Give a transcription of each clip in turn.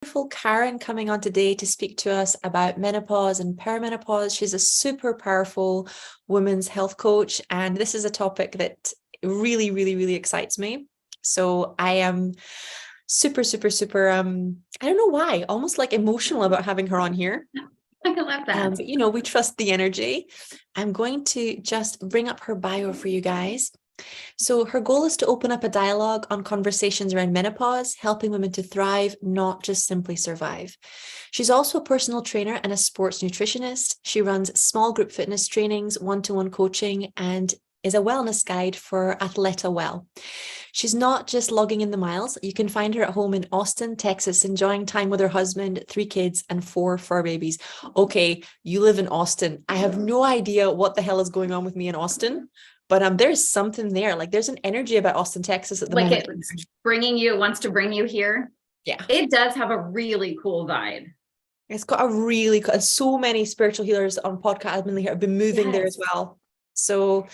Beautiful Karen coming on today to speak to us about menopause and perimenopause. She's a super powerful women's health coach, and this is a topic that really, really, really excites me. So I am super, I don't know why, almost like emotional about having her on here. I love that. But we trust the energy. I'm going to just bring up her bio for you guys. So her goal is to open up a dialogue on conversations around menopause, helping women to thrive, not just simply survive. She's also a personal trainer and a sports nutritionist. She runs small group fitness trainings, one-to-one coaching, and is a wellness guide for Athleta Well. She's not just logging in the miles. You can find her at home in Austin, Texas, enjoying time with her husband, 3 kids, and 4 fur babies. Okay, you live in Austin. I have no idea what the hell is going on with me in Austin. But there's something there. Like there's an energy about Austin, Texas at the moment. It wants to bring you here. Yeah. It does have a really cool vibe. It's got a really, so many spiritual healers on podcast have been moving there as well. So,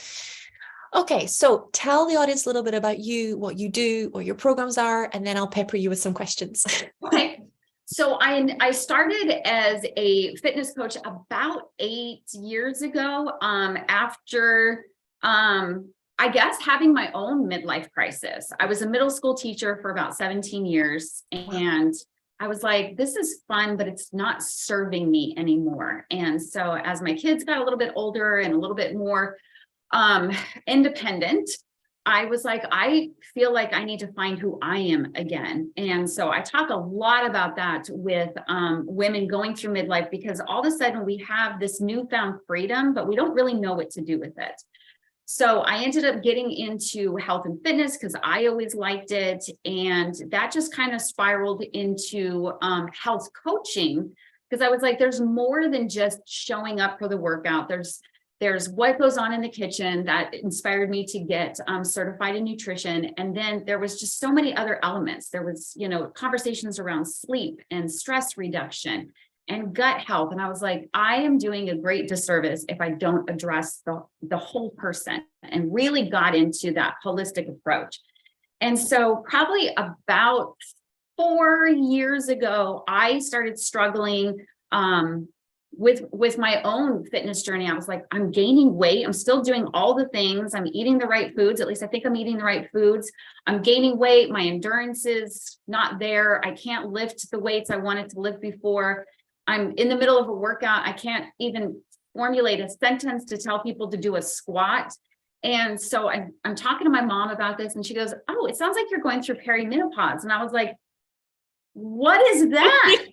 okay. So tell the audience a little bit about you, what you do, what your programs are, and then I'll pepper you with some questions. Okay. So I started as a fitness coach about 8 years ago, after I guess having my own midlife crisis. I was a middle school teacher for about 17 years, and I was like, this is fun, but it's not serving me anymore. And so as my kids got a little bit older and a little bit more independent, I was like, I feel like I need to find who I am again. And so I talk a lot about that with women going through midlife, because all of a sudden we have this newfound freedom, but we don't really know what to do with it. So I ended up getting into health and fitness because I always liked it. And that just kind of spiraled into health coaching, because I was like, there's more than just showing up for the workout. There's what goes on in the kitchen that inspired me to get certified in nutrition. And then there was just so many other elements. There was, conversations around sleep and stress reduction and gut health. And I was like, I am doing a great disservice if I don't address the whole person, and really got into that holistic approach. And so probably about 4 years ago, I started struggling with my own fitness journey. I was like, I'm gaining weight. I'm still doing all the things. I'm eating the right foods. At least I think I'm eating the right foods. I'm gaining weight. My endurance is not there. I can't lift the weights I wanted to lift before. I'm in the middle of a workout. I can't even formulate a sentence to tell people to do a squat. And so I'm talking to my mom about this, and she goes, oh, it sounds like you're going through perimenopause. And I was like, what is that?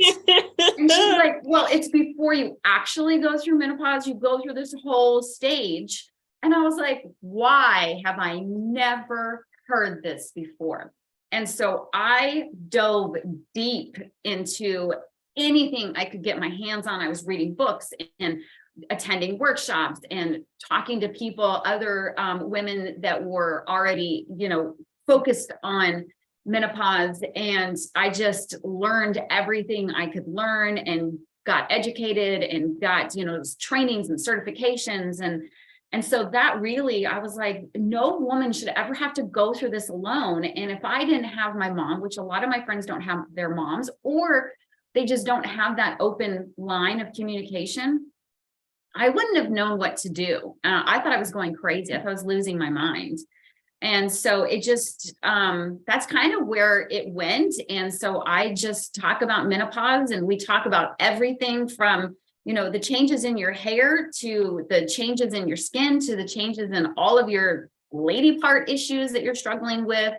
And she's like, well, it's before you actually go through menopause. You go through this whole stage. And I was like, why have I never heard this before? And so I dove deep into anything I could get my hands on. I was reading books and attending workshops and talking to people, other women that were already, focused on menopause. And I just learned everything I could learn and got educated and got, trainings and certifications. And so that really, I was like, no woman should ever have to go through this alone. And if I didn't have my mom, which a lot of my friends don't have their moms, or they just don't have that open line of communication, I wouldn't have known what to do. I thought I was going crazy. I thought I was losing my mind. And so it just, that's kind of where it went. And so I just talk about menopause, and we talk about everything from, the changes in your hair to the changes in your skin to the changes in all of your lady part issues that you're struggling with.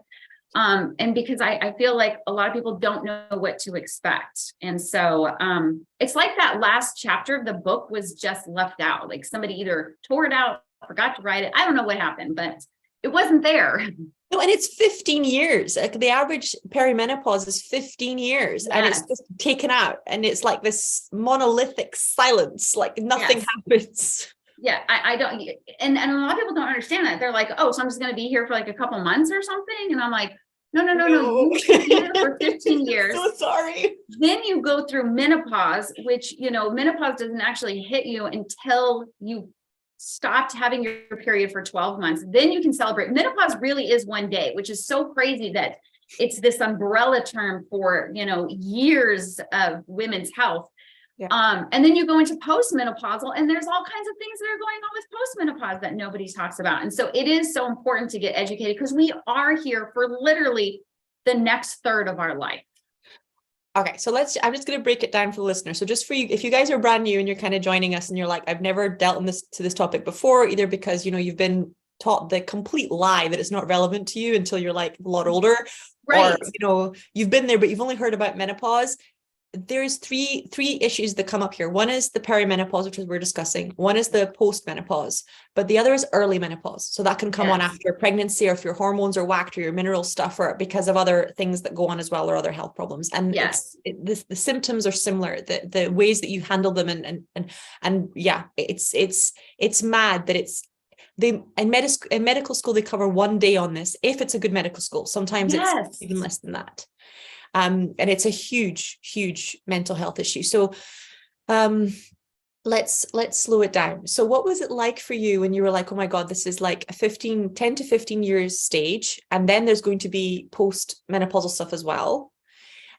And because I feel like a lot of people don't know what to expect. And so it's like that last chapter of the book was just left out. Like somebody either tore it out, forgot to write it. I don't know what happened, but it wasn't there. No, and it's 15 years. Like the average perimenopause is 15 years, and it's just taken out. And it's like this monolithic silence, like nothing happens. Yeah, I don't, and a lot of people don't understand that. They're like, oh, so I'm just going to be here for like a couple months or something. And I'm like, no. You've been here for 15 years. So sorry. Then you go through menopause, which, menopause doesn't actually hit you until you stopped having your period for 12 months. Then you can celebrate. Menopause really is one day, which is so crazy that it's this umbrella term for, years of women's health. Yeah. And then you go into postmenopausal, and there's all kinds of things that are going on with postmenopause that nobody talks about. And so it is so important to get educated, because we are here for literally the next third of our life. Okay, so I'm just going to break it down for the listener. So just for you, if you guys are brand new and you're kind of joining us and you're like, I've never dealt in this topic before, either because, you've been taught the complete lie that it's not relevant to you until you're like a lot older, right. Or, you've been there, but you've only heard about menopause. There's three issues that come up here. One is the perimenopause, which is we're discussing. One is the postmenopause, but the other is early menopause. So that can come on after pregnancy, or if your hormones are whacked or your mineral stuff, or because of other things that go on as well, or other health problems. And the symptoms are similar. The ways that you handle them and yeah, it's mad that in medical school they cover 1 day on this if it's a good medical school. Sometimes it's even less than that. And it's a huge, huge mental health issue. So let's slow it down. So what was it like for you when you were like, oh my God, this is like a 10 to 15 years stage, and then there's going to be post-menopausal stuff as well?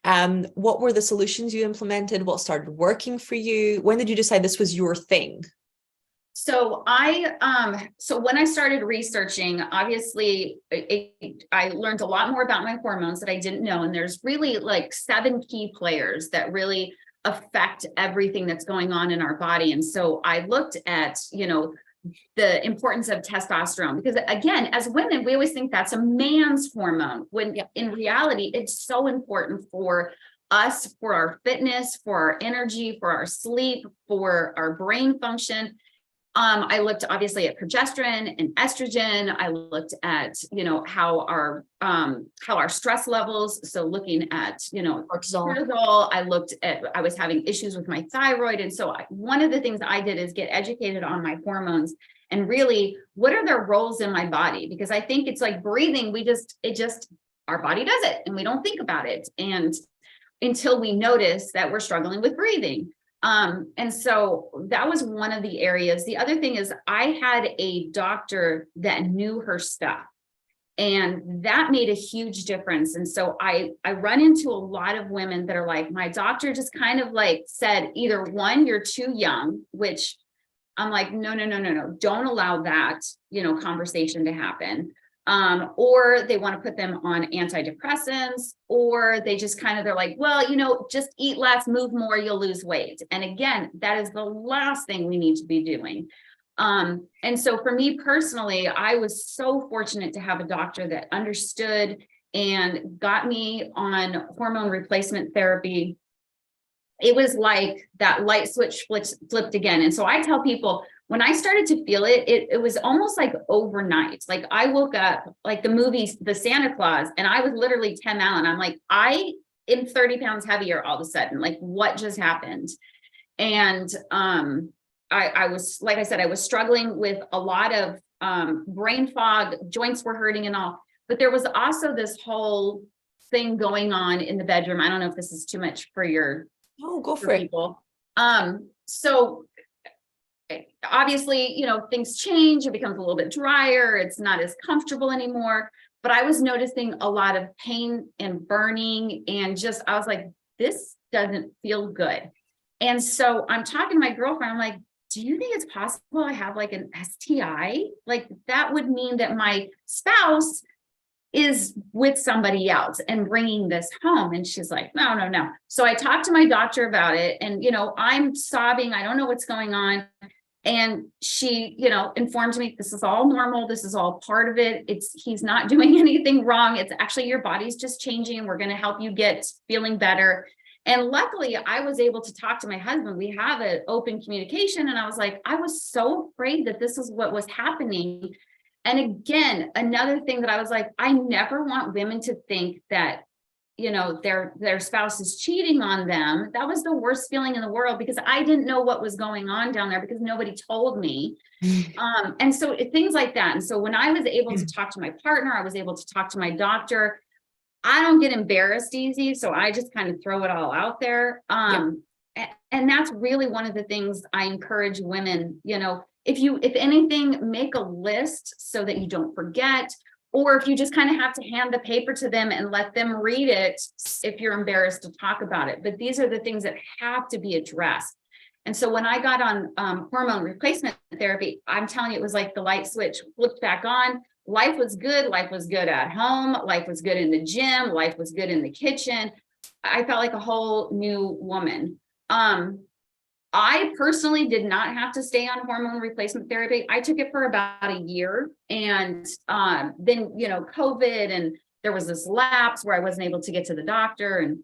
What were the solutions you implemented? What started working for you? When did you decide this was your thing? So when I started researching, obviously I learned a lot more about my hormones that I didn't know. And there's really like 7 key players that really affect everything that's going on in our body. And so I looked at, the importance of testosterone, because again, as women, we always think that's a man's hormone, when in reality, it's so important for us, for our fitness, for our energy, for our sleep, for our brain function. I looked obviously at progesterone and estrogen. I looked at, how our stress levels. So looking at, cortisol. I was having issues with my thyroid. And so one of the things I did is get educated on my hormones and really what are their roles in my body? Because I think it's like breathing. Our body does it and we don't think about it. And until we notice that we're struggling with breathing. And so that was one of the areas. The other thing is I had a doctor that knew her stuff, and that made a huge difference. And so I run into a lot of women that are like, my doctor just kind of like said, either one, you're too young, which I'm like, no, don't allow that, conversation to happen. Or they want to put them on antidepressants, or they just they're like, well, just eat less, move more, you'll lose weight. And again, that is the last thing we need to be doing. And so for me personally, I was so fortunate to have a doctor that understood and got me on hormone replacement therapy. It was like that light switch flipped again. And so I tell people, when I started to feel it, it was almost like overnight. Like I woke up like the movies, the Santa Claus, and I was literally 10 out. And I'm like, I am 30 pounds heavier all of a sudden. Like what just happened? And I was, like I said, I was struggling with a lot of brain fog, joints were hurting and all. But there was also this whole thing going on in the bedroom. I don't know if this is too much for your go for people. So obviously, things change, it becomes a little bit drier, it's not as comfortable anymore, but I was noticing a lot of pain and burning, and I was like, this doesn't feel good. And so I'm talking to my girlfriend, I'm like, do you think it's possible I have like an STI? Like that would mean that my spouse is with somebody else and bringing this home. And she's like, no. So I talked to my doctor about it, and, I'm sobbing. I don't know what's going on. And she, informed me, this is all normal. This is all part of it. He's not doing anything wrong. It's actually your body's just changing, and we're going to help you get feeling better. And luckily I was able to talk to my husband. We have an open communication. And I was like, I was so afraid that this is what was happening. And again, another thing that I was like, I never want women to think that, their spouse is cheating on them. That was the worst feeling in the world, because I didn't know what was going on down there because nobody told me. And so things like that. And so when I was able to talk to my partner, I was able to talk to my doctor. I don't get embarrassed easy, so I just kind of throw it all out there. And that's really one of the things I encourage women, if anything, make a list so that you don't forget, or if you just kind of have to hand the paper to them and let them read it if you're embarrassed to talk about it. But these are the things that have to be addressed. And so when I got on hormone replacement therapy, I'm telling you, it was like the light switch flipped back on. Life was good. Life was good at home. Life was good in the gym. Life was good in the kitchen. I felt like a whole new woman. I personally did not have to stay on hormone replacement therapy. I took it for about a year, and then, COVID, and there was this lapse where I wasn't able to get to the doctor.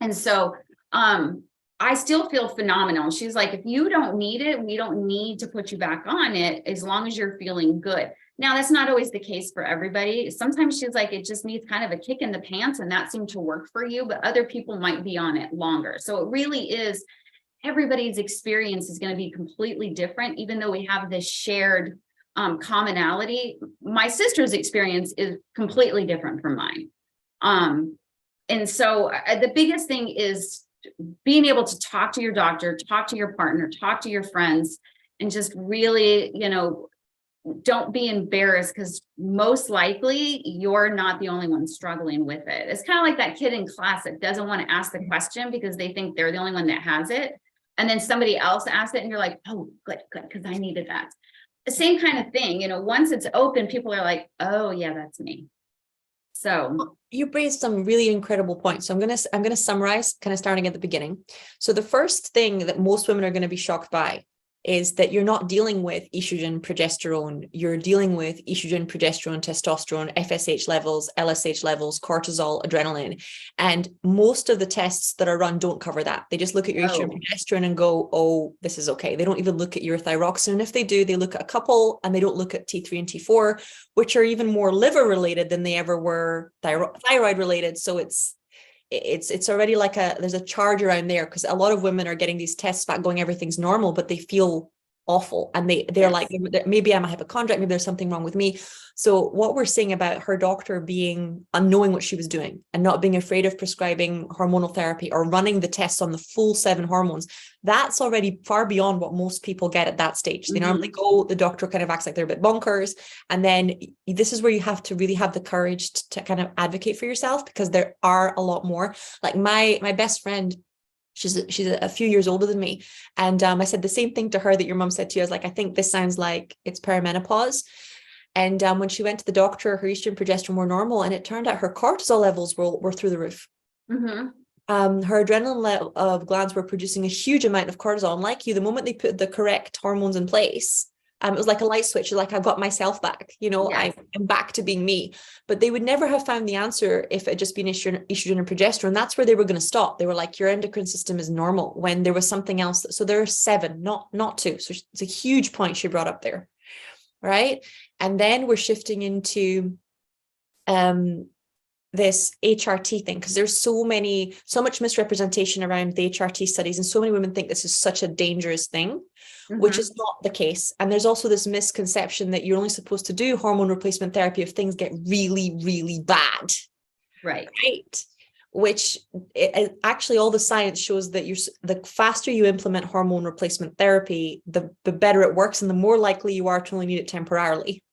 And so I still feel phenomenal. She's like, if you don't need it, we don't need to put you back on it as long as you're feeling good. Now, that's not always the case for everybody. Sometimes she's like, it just needs kind of a kick in the pants, and that seemed to work for you, but other people might be on it longer. So it really is, everybody's experience is going to be completely different, even though we have this shared commonality. My sister's experience is completely different from mine. And so the biggest thing is being able to talk to your doctor, talk to your partner, talk to your friends, and just really, don't be embarrassed, because most likely you're not the only one struggling with it. It's kind of like that kid in class that doesn't want to ask the question because they think they're the only one that has it. And then somebody else asks it and you're like, oh, good, because I needed that. The same kind of thing, once it's open, people are like, oh yeah, that's me. So you raised some really incredible points. So I'm going to summarize, kind of starting at the beginning. So the first thing that most women are going to be shocked by is that you're not dealing with estrogen, progesterone. You're dealing with estrogen, progesterone, testosterone, FSH levels, LSH levels, cortisol, adrenaline. And most of the tests that are run don't cover that. They just look at your estrogen, progesterone and go, oh, this is okay. They don't even look at your thyroxine. And if they do, they look at a couple, and they don't look at T3 and T4, which are even more liver related than they ever were thyroid related. So it's already like there's a charge around there, because a lot of women are getting these tests back going, everything's normal, but they feel awful, and they're like, maybe I'm a hypochondriac, maybe there's something wrong with me. So what we're seeing about her doctor being unknowing what she was doing and not being afraid of prescribing hormonal therapy or running the tests on the full 7 hormones, that's already far beyond what most people get at that stage. They normally go, the doctor kind of acts like they're a bit bonkers, and then this is where you have to really have the courage to kind of advocate for yourself, because there are a lot more. Like my best friend, she's a few years older than me. And I said the same thing to her that your mom said to you. I was like, I think this sounds like it's perimenopause. And when she went to the doctor, her estrogen, progesterone were normal. And it turned out her cortisol levels were through the roof. Her adrenaline glands were producing a huge amount of cortisol. And like you, the moment they put the correct hormones in place, it was like a light switch. Like, I've got myself back, yes. I'm back to being me. But they would never have found the answer if it had just been estrogen and progesterone. That's where they were going to stop. They were like, your endocrine system is normal, when there was something else. So there are 7, not 2. So it's a huge point she brought up there. Right. And then we're shifting into this HRT thing, because there's so much misrepresentation around the HRT studies, and so many women think this is such a dangerous thing, which is not the case. And there's also this misconception that you're only supposed to do hormone replacement therapy if things get really, really bad. Right. Which actually all the science shows that the faster you implement hormone replacement therapy, the better it works, and the more likely you are to only need it temporarily.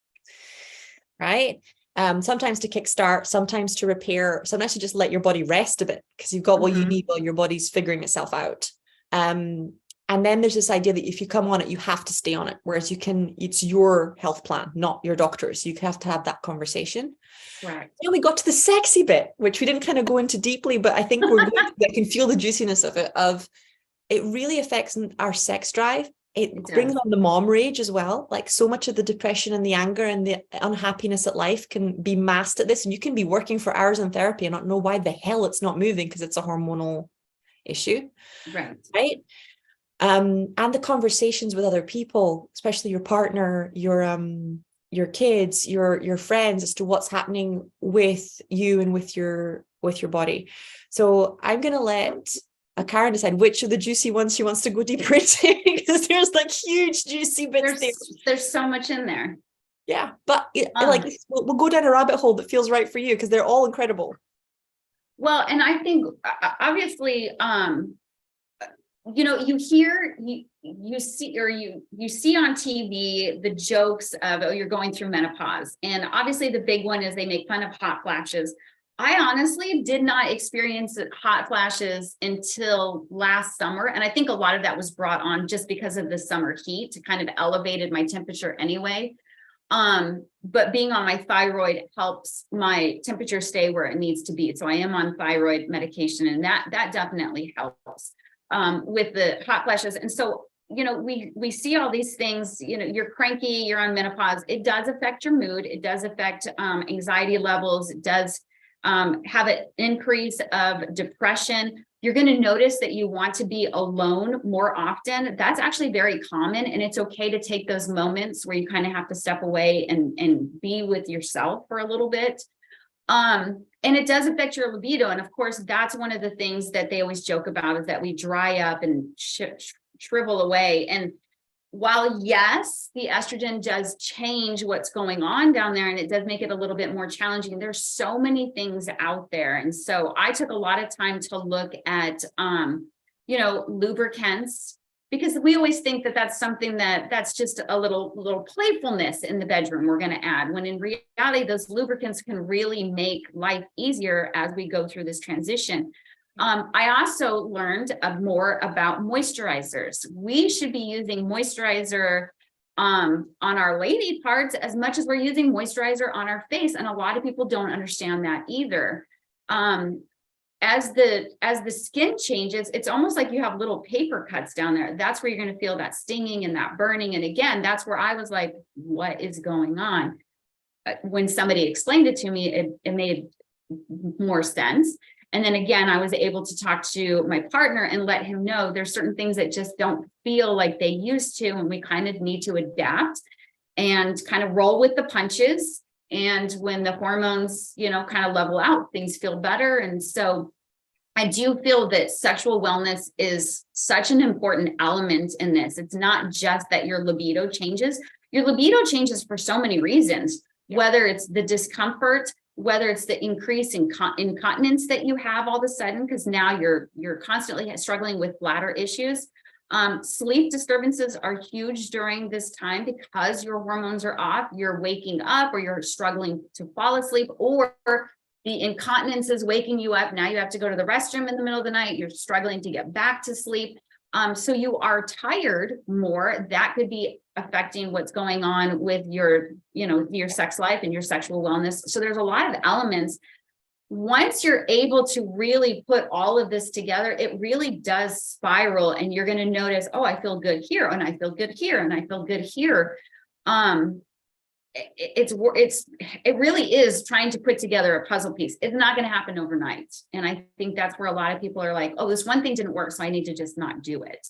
Right. Sometimes to kickstart, sometimes to repair, sometimes to just let your body rest a bit, because you've got what you need while your body's figuring itself out. And then there's this idea that if you come on it, you have to stay on it. Whereas it's your health plan, not your doctor's. You have to have that conversation. Right. Then we got to the sexy bit, which we didn't kind of go into deeply, but I think I can feel the juiciness of it. It really affects our sex drive. It brings on the mom rage as well. Like, so much of the depression and the anger and the unhappiness at life can be masked at this. And you can be working for hours in therapy and not know why the hell it's not moving, because it's a hormonal issue. Right. And the conversations with other people, especially your partner, your kids, your friends, as to what's happening with you and with your body. So I'm going to let Karen decide which of the juicy ones she wants to go deeper into, because there's like huge juicy bits. There's so much in there. Yeah, but we'll go down a rabbit hole that feels right for you, because they're all incredible. Well, and I think obviously you see, or you see on TV the jokes of, oh, you're going through menopause. And obviously the big one is they make fun of hot flashes. I honestly did not experience hot flashes until last summer. And I think a lot of that was brought on just because of the summer heat, to kind of elevated my temperature anyway. But being on my thyroid helps my temperature stay where it needs to be. So I am on thyroid medication, and that definitely helps with the hot flashes. And so, we see all these things, you're cranky, you're on menopause. It does affect your mood. It does affect anxiety levels. It does have an increase of depression. You're going to notice that you want to be alone more often. That's actually very common. And it's okay to take those moments where you kind of have to step away and be with yourself for a little bit. And it does affect your libido. And of course, that's one of the things that they always joke about, is that we dry up and shrivel away. And while yes, the estrogen does change what's going on down there, and it does make it a little bit more challenging, there's so many things out there. And so I took a lot of time to look at, lubricants, because we always think that that's something that's just a little playfulness in the bedroom we're going to add, when in reality, those lubricants can really make life easier as we go through this transition. I also learned more about moisturizers. We should be using moisturizer on our lady parts as much as we're using moisturizer on our face. And a lot of people don't understand that either. As the skin changes, it's almost like you have little paper cuts down there. That's where you're going to feel that stinging and that burning. And again, that's where I was like, what is going on? When somebody explained it to me, it made more sense. And then again, I was able to talk to my partner and let him know there's certain things that just don't feel like they used to. And we kind of need to adapt and kind of roll with the punches. And when the hormones, kind of level out, things feel better. And so I do feel that sexual wellness is such an important element in this. It's not just that your libido changes. Your libido changes for so many reasons, whether it's the discomfort, whether it's the increase in incontinence that you have all of a sudden, because now you're constantly struggling with bladder issues. Sleep disturbances are huge during this time because your hormones are off. You're waking up, or you're struggling to fall asleep, or the incontinence is waking you up. Now you have to go to the restroom in the middle of the night. You're struggling to get back to sleep. So you are tired more. That could be affecting what's going on with your sex life and your sexual wellness. So there's a lot of elements. Once you're able to really put all of this together, it really does spiral, and you're going to notice, oh, I feel good here, and I feel good here, and I feel good here. It really is trying to put together a puzzle piece. It's not going to happen overnight. And I think that's where a lot of people are like, oh, this one thing didn't work, so I need to just not do it.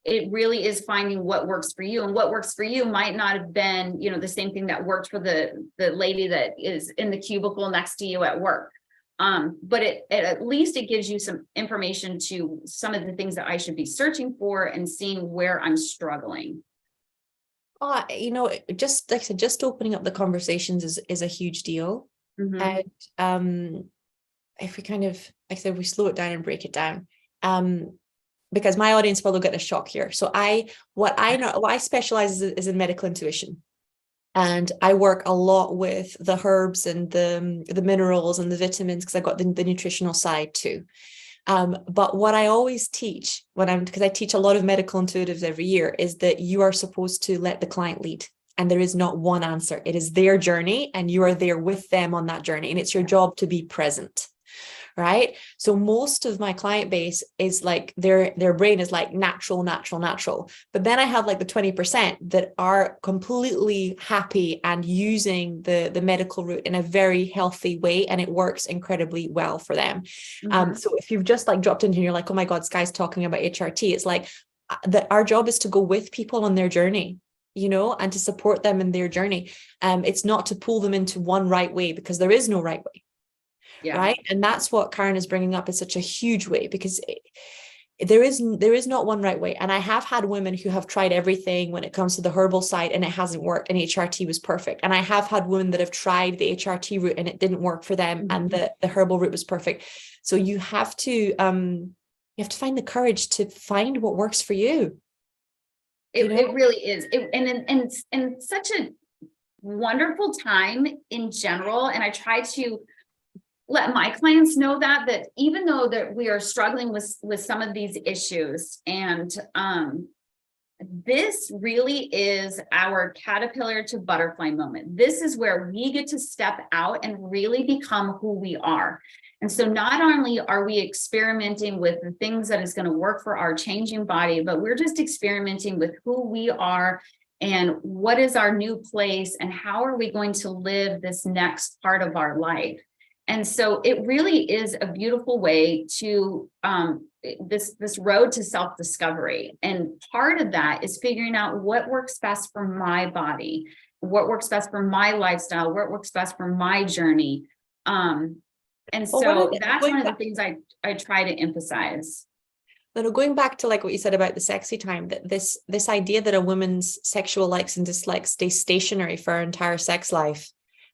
It really is finding what works for you, and what works for you might not have been, the same thing that worked for the lady that is in the cubicle next to you at work. But at least it gives you some information to some of the things that I should be searching for and seeing where I'm struggling. Just like I said, just opening up the conversations is a huge deal. Mm-hmm. And if we kind of, like I said, we slow it down and break it down, because my audience will get a shock here. So what I specialize is in medical intuition. And I work a lot with the herbs and the minerals and the vitamins, because I've got the nutritional side too. But what I always teach because I teach a lot of medical intuitives every year, is that you are supposed to let the client lead. And there is not one answer. It is their journey, and you are there with them on that journey. And it's your job to be present. Right. So most of my client base is like their brain is like natural. But then I have like the 20% that are completely happy and using the medical route in a very healthy way. And it works incredibly well for them. Mm-hmm. So if you've just like dropped in here, you're like, oh my God, Sky's talking about HRT. It's like that our job is to go with people on their journey, and to support them in their journey. It's not to pull them into one right way, because there is no right way. Yeah. Right. And that's what Karen is bringing up in such a huge way, because there is not one right way. And I have had women who have tried everything when it comes to the herbal side, and it hasn't worked, and HRT was perfect. And I have had women that have tried the HRT route and it didn't work for them, mm-hmm. and the herbal route was perfect. So you have to you have to find the courage to find what works for you. It really is. And such a wonderful time in general. And I try to let my clients know that even though that we are struggling with some of these issues, and this really is our caterpillar to butterfly moment. This is where we get to step out and really become who we are. And so not only are we experimenting with the things that is going to work for our changing body, but we're just experimenting with who we are and what is our new place and how are we going to live this next part of our life. And so it really is a beautiful way to this road to self-discovery. And part of that is figuring out what works best for my body, what works best for my lifestyle, what works best for my journey. And so that's one of the things I try to emphasize. Going back to like what you said about the sexy time, that this idea that a woman's sexual likes and dislikes stay stationary for her entire sex life,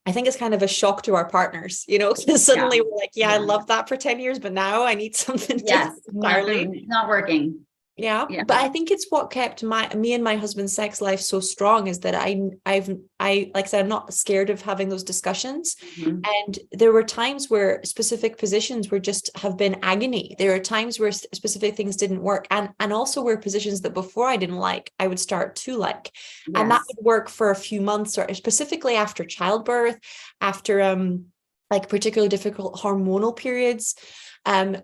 I think it's kind of a shock to our partners, because suddenly we're like, I love that for 10 years, but now I need something entirely. Not working. Yeah. But I think it's what kept me and my husband's sex life so strong is that I like I said, I'm not scared of having those discussions. Mm-hmm. And there were times where specific positions have been agony. There are times where specific things didn't work. And also where positions that before I didn't like, I would start to like, and that would work for a few months, or specifically after childbirth, after like particularly difficult hormonal periods.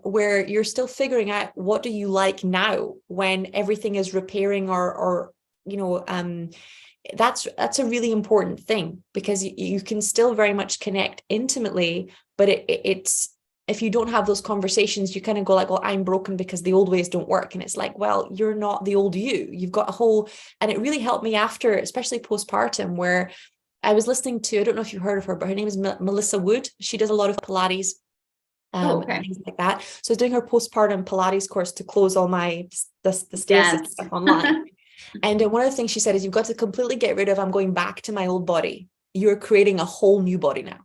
Where you're still figuring out what do you like now when everything is repairing or that's a really important thing, because you can still very much connect intimately, but it's if you don't have those conversations, you kind of go like, well, I'm broken because the old ways don't work. And it's like, well, you're not the old you've got a whole, and it really helped me after, especially postpartum, where I was listening to, I don't know if you've heard of her, but her name is Melissa Wood. She does a lot of Pilates. And things like that. So I was doing her postpartum Pilates course to close all the stasis stuff online. And one of the things she said is, you've got to completely get rid of, I'm going back to my old body. You're creating a whole new body now.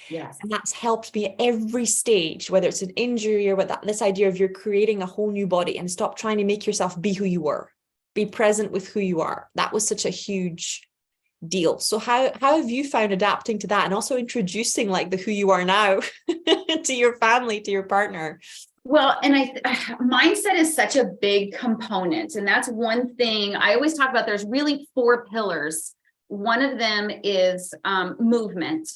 Yes. And that's helped me at every stage, whether it's an injury or this idea of you're creating a whole new body, and stop trying to make yourself be who you were. Be present with who you are. That was such a huge deal. So how have you found adapting to that, and also introducing like the who you are now to your family, to your partner? Well, and mindset is such a big component. And that's one thing I always talk about. There's really 4 pillars. One of them is movement.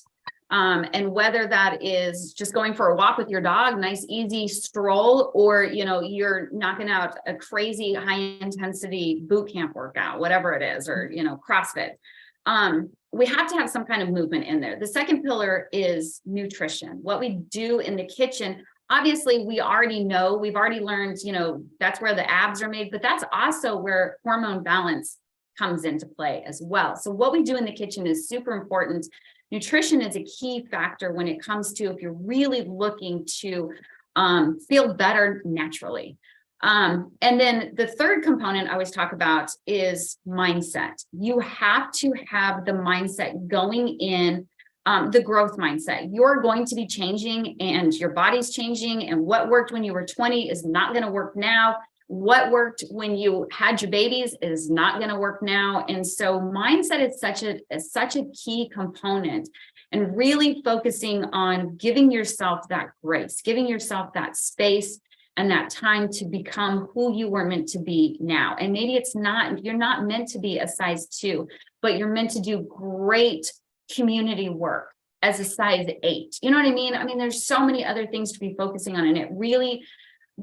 And whether that is just going for a walk with your dog, nice, easy stroll, or, you're knocking out a crazy high intensity boot camp workout, whatever it is, or, CrossFit. We have to have some kind of movement in there. The second pillar is nutrition. What we do in the kitchen, obviously we already know, we've already learned, that's where the abs are made, but that's also where hormone balance comes into play as well. So what we do in the kitchen is super important. Nutrition is a key factor when it comes to, if you're really looking to feel better naturally. And then the third component I always talk about is mindset. You have to have the mindset going in, the growth mindset. You're going to be changing, and your body's changing, and what worked when you were 20 is not going to work now. What worked when you had your babies is not going to work now. And so mindset is such a key component, and really focusing on giving yourself that grace, giving yourself that space and that time to become who you were meant to be now. And maybe you're not meant to be a size 2, but you're meant to do great community work as a size 8. You know what I mean? I mean, there's so many other things to be focusing on, and it really,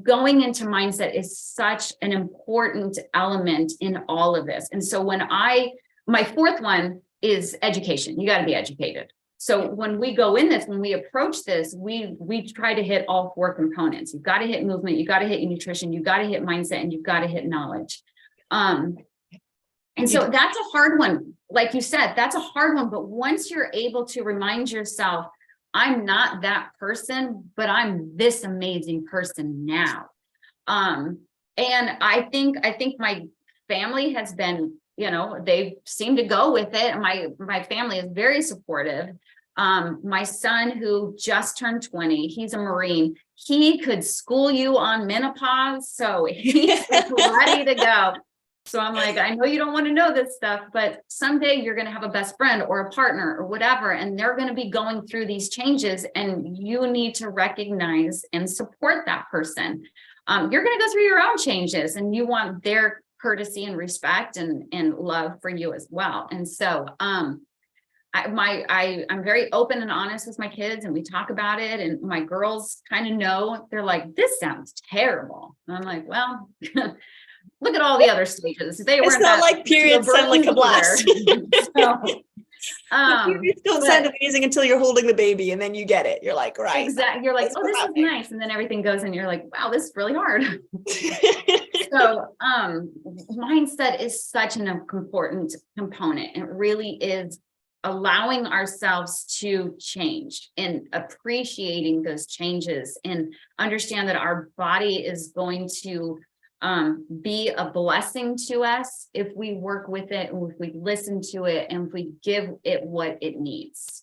going into mindset is such an important element in all of this. And so my fourth one is education. You got to be educated. So when we go in this, when we approach this, we try to hit all 4 components. You've got to hit movement, you've got to hit your nutrition, you've got to hit mindset, and you've got to hit knowledge. And so that's a hard one. Like you said, that's a hard one. But once you're able to remind yourself, I'm not that person, but I'm this amazing person now. And I think my family has been, they seem to go with it. My family is very supportive. My son, who just turned 20, he's a Marine. He could school you on menopause. So he's like ready to go. So I'm like, I know you don't want to know this stuff, but someday you're going to have a best friend or a partner or whatever, and they're going to be going through these changes, and you need to recognize and support that person. You're going to go through your own changes, and you want their courtesy and respect and love for you as well. And so, I'm very open and honest with my kids, and we talk about it, and my girls kind of know. They're like, this sounds terrible. And I'm like, well, look at all the other stages. They It's weren't not that like periods sound like a blast. Periods don't sound amazing until you're holding the baby, and then you get it. You're like, right. Exactly. You're like, oh, this is nice. And then everything goes and you're like, wow, this is really hard. So mindset is such an important component. It really is allowing ourselves to change and appreciating those changes, and understand that our body is going to be a blessing to us if we work with it, and if we listen to it, and if we give it what it needs.